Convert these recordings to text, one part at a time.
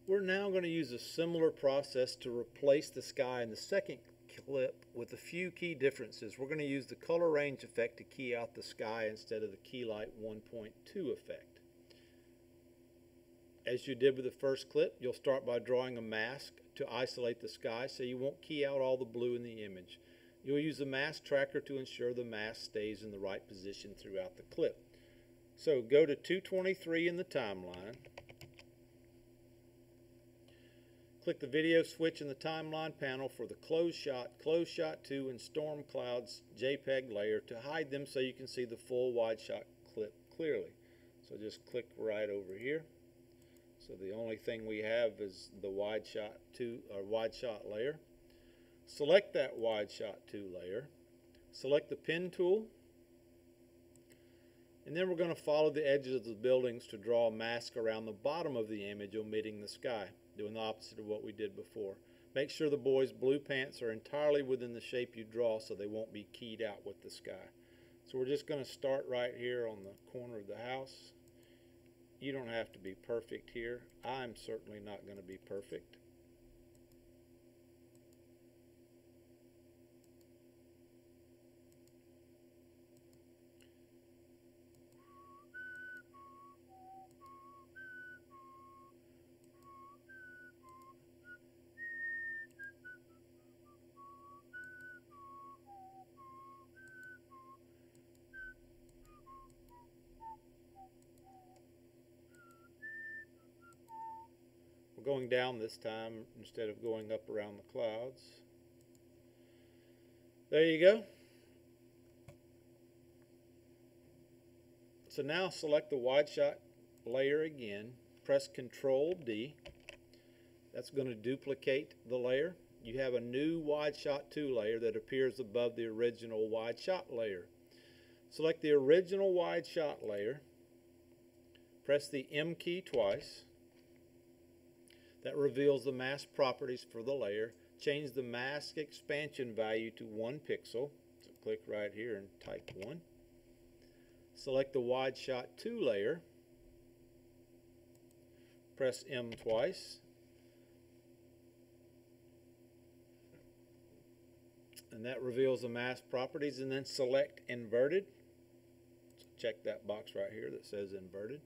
We're now going to use a similar process to replace the sky in the second clip with a few key differences. We're going to use the color range effect to key out the sky instead of the key light 1.2 effect. As you did with the first clip, you'll start by drawing a mask to isolate the sky so you won't key out all the blue in the image. You'll use the mask tracker to ensure the mask stays in the right position throughout the clip. So go to 223 in the timeline. Click the video switch in the timeline panel for the close shot 2, and storm clouds JPEG layer to hide them so you can see the full wide shot clip clearly. So just click right over here. So the only thing we have is the wide shot 2 or wide shot layer. Select that wide shot 2 layer. Select the pen tool. And then we're going to follow the edges of the buildings to draw a mask around the bottom of the image, omitting the sky, doing the opposite of what we did before. Make sure the boys' blue pants are entirely within the shape you draw so they won't be keyed out with the sky. So we're just going to start right here on the corner of the house. You don't have to be perfect here. I'm certainly not going to be perfect. Going down this time instead of going up around the clouds. There you go. So now select the wide shot layer again. Press Control D. That's going to duplicate the layer. You have a new wide shot 2 layer that appears above the original wide shot layer. Select the original wide shot layer. Press the M key twice. That reveals the mask properties for the layer. Change the mask expansion value to 1 pixel. So click right here and type 1. Select the wide shot 2 layer. Press M twice. And that reveals the mask properties. And then select inverted. So check that box right here that says inverted.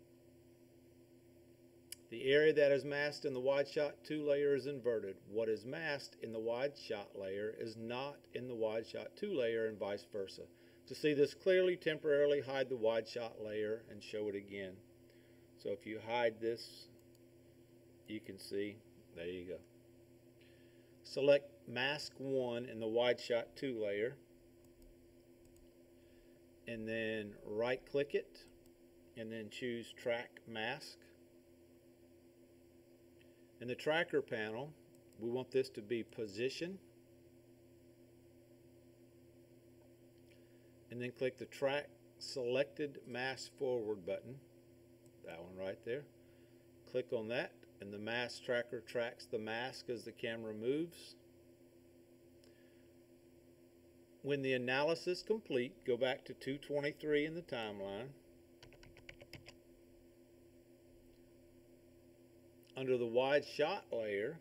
The area that is masked in the wide shot 2 layer is inverted. What is masked in the wide shot layer is not in the wide shot 2 layer, and vice versa. To see this clearly, temporarily hide the wide shot layer and show it again. So if you hide this, you can see, there you go. Select mask 1 in the wide shot 2 layer, and then right click it, and then choose track mask. In the tracker panel, we want this to be position, and then click the track selected mask forward button, that one right there. Click on that, and the mask tracker tracks the mask as the camera moves. When the analysis is complete, go back to 223 in the timeline. Under the wide shot layer,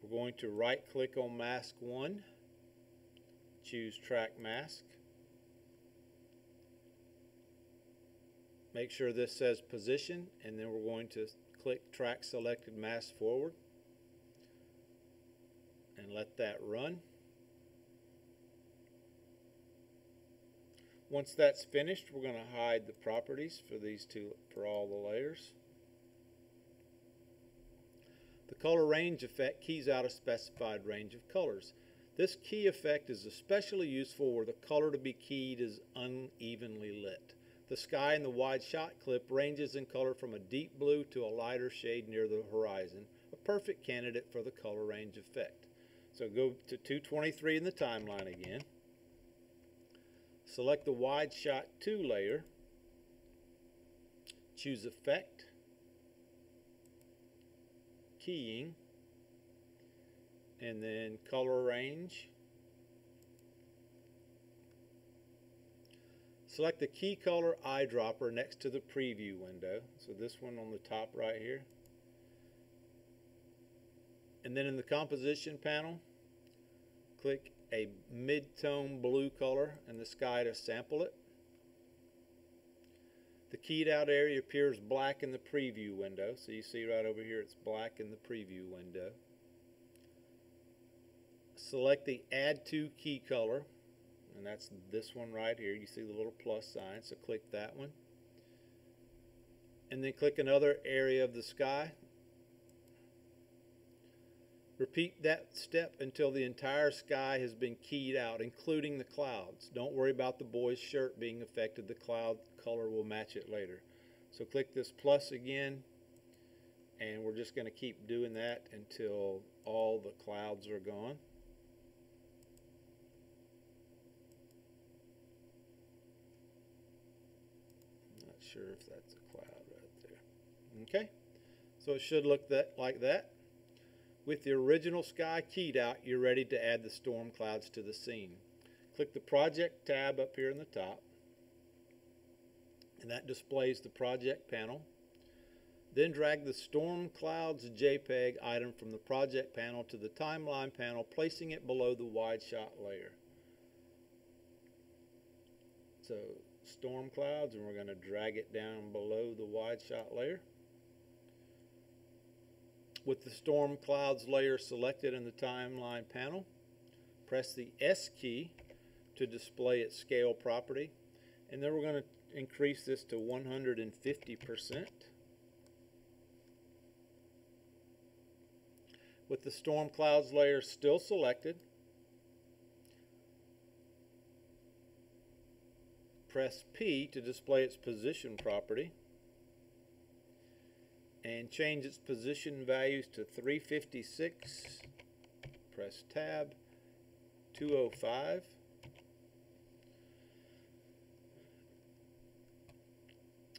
we're going to right click on mask 1, choose track mask. Make sure this says position, and then we're going to click track selected mask forward and let that run. Once that's finished, we're going to hide the properties for all the layers. The color range effect keys out a specified range of colors. This key effect is especially useful where the color to be keyed is unevenly lit. The sky in the wide shot clip ranges in color from a deep blue to a lighter shade near the horizon, a perfect candidate for the color range effect. So go to 223 in the timeline again. Select the wide shot 2 layer. Choose Effect, Keying, and then Color Range. Select the key color eyedropper next to the preview window. So this one on the top right here. And then in the composition panel, click a mid-tone blue color in the sky to sample it. The keyed out area appears black in the preview window. So you see right over here it's black in the preview window. Select the Add to Key color, and that's this one right here. You see the little plus sign, so click that one. And then click another area of the sky. Repeat that step until the entire sky has been keyed out, including the clouds. Don't worry about the boy's shirt being affected. The cloud color will match it later. So click this plus again, and we're just going to keep doing that until all the clouds are gone. Not sure if that's a cloud right there. Okay, so it should look like that. With the original sky keyed out, you're ready to add the storm clouds to the scene. Click the Project tab up here in the top, and that displays the project panel. Then drag the Storm Clouds JPEG item from the project panel to the timeline panel, placing it below the wide shot layer. So storm clouds, and we're going to drag it down below the wide shot layer. With the storm clouds layer selected in the timeline panel, press the S key to display its scale property, and then we're going to increase this to 150%. With the storm clouds layer still selected, press P to display its position property, and change its position values to 356, press tab, 205.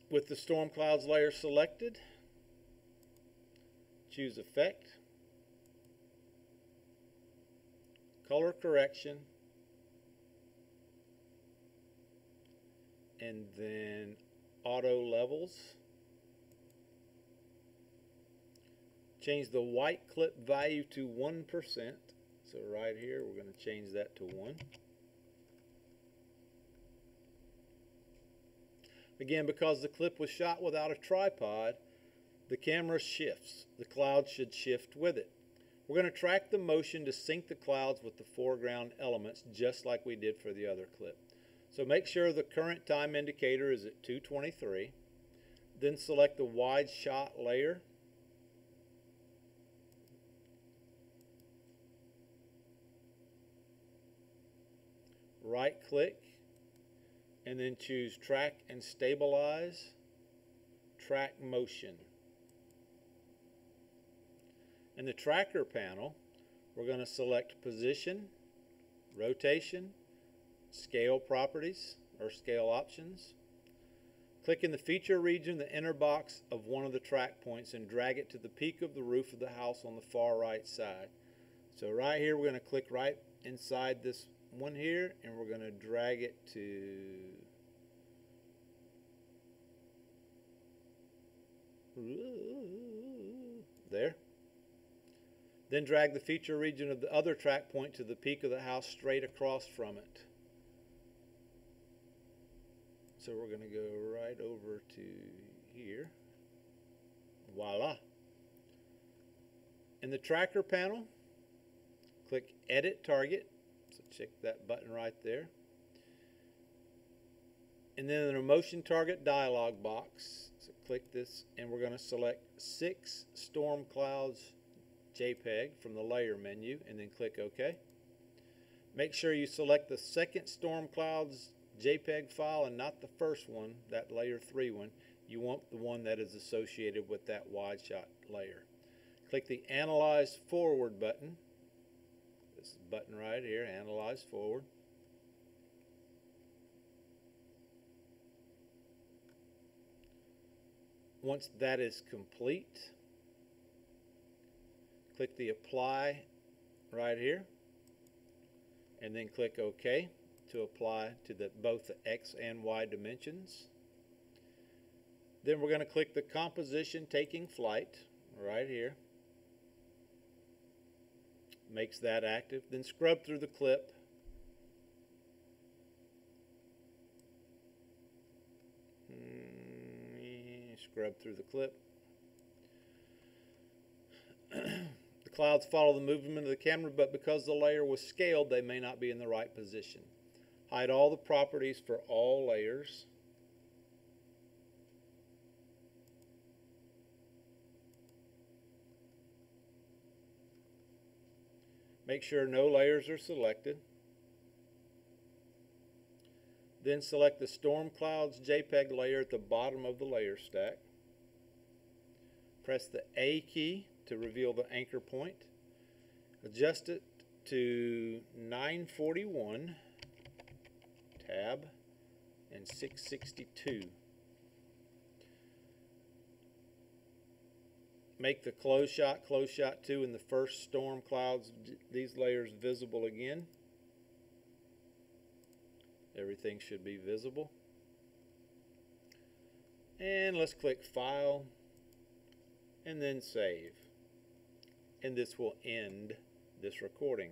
With the storm clouds layer selected, choose Effect, Color Correction, and then Auto Levels. Change the white clip value to 1%. So right here, we're going to change that to 1. Again, because the clip was shot without a tripod, the camera shifts. The cloud should shift with it. We're going to track the motion to sync the clouds with the foreground elements, just like we did for the other clip. So make sure the current time indicator is at 2:23. Then select the wide shot layer. Right click, and then choose Track and Stabilize, Track Motion. In the tracker panel, we're going to select Position, Rotation, Scale Properties, or Scale Options. Click in the feature region, the inner box of one of the track points, and drag it to the peak of the roof of the house on the far right side. So right here, we're going to click right inside this one here, and we're going to drag it to there. Then drag the feature region of the other track point to the peak of the house straight across from it. So we're going to go right over to here. Voila. In the tracker panel, click Edit Target. So check that button right there. And then in the Motion Target dialog box, so click this, and we're going to select 6 Storm Clouds JPEG from the layer menu, and then click OK. Make sure you select the second Storm Clouds JPEG file and not the first one, that layer 3 one. You want the one that is associated with that wide shot layer. Click the Analyze Forward button. This button right here, Analyze Forward. Once that is complete, click the Apply right here, and then click OK to apply to both the X and Y dimensions. Then we're going to click the Composition Taking Flight right here. makes that active. Then scrub through the clip. Scrub through the clip. The clouds follow the movement of the camera, but because the layer was scaled, they may not be in the right position. Hide all the properties for all layers. Make sure no layers are selected. Then select the Storm Clouds JPEG layer at the bottom of the layer stack. Press the A key to reveal the anchor point. Adjust it to 941, tab, and 662. Make the close shot 2 in the first Storm Clouds, these layers visible again. Everything should be visible. And let's click File and then Save. And this will end this recording.